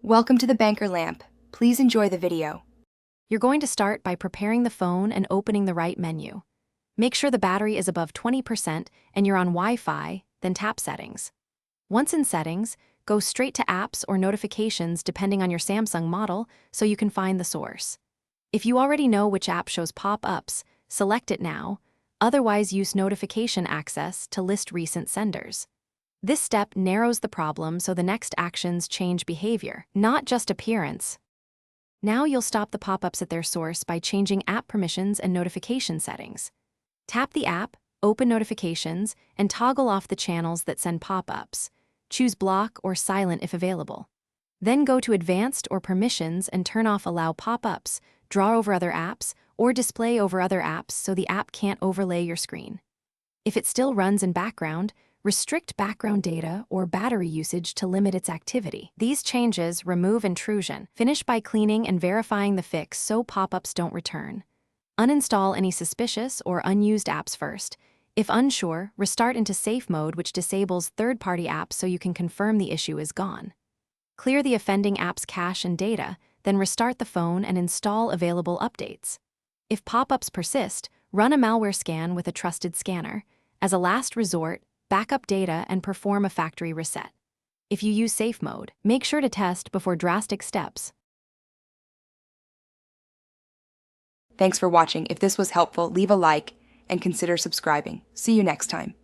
Welcome to the Banker Lamp. Please enjoy the video. You're going to start by preparing the phone and opening the right menu. Make sure the battery is above 20% and you're on Wi-Fi, then tap Settings. Once in Settings, go straight to Apps or Notifications depending on your Samsung model so you can find the source. If you already know which app shows pop-ups, select it now, otherwise use Notification Access to list recent senders. This step narrows the problem so the next actions change behavior, not just appearance. Now you'll stop the pop-ups at their source by changing app permissions and notification settings. Tap the app, open notifications, and toggle off the channels that send pop-ups. Choose block or silent if available. Then go to advanced or permissions and turn off allow pop-ups, draw over other apps, or display over other apps so the app can't overlay your screen. If it still runs in background, restrict background data or battery usage to limit its activity. These changes remove intrusion. Finish by cleaning and verifying the fix so pop-ups don't return. Uninstall any suspicious or unused apps first. If unsure, restart into safe mode, which disables third-party apps so you can confirm the issue is gone. Clear the offending app's cache and data, then restart the phone and install available updates. If pop-ups persist, run a malware scan with a trusted scanner. As a last resort, backup data and perform a factory reset. If you use safe mode, make sure to test before drastic steps. Thanks for watching. If this was helpful, leave a like and consider subscribing. See you next time.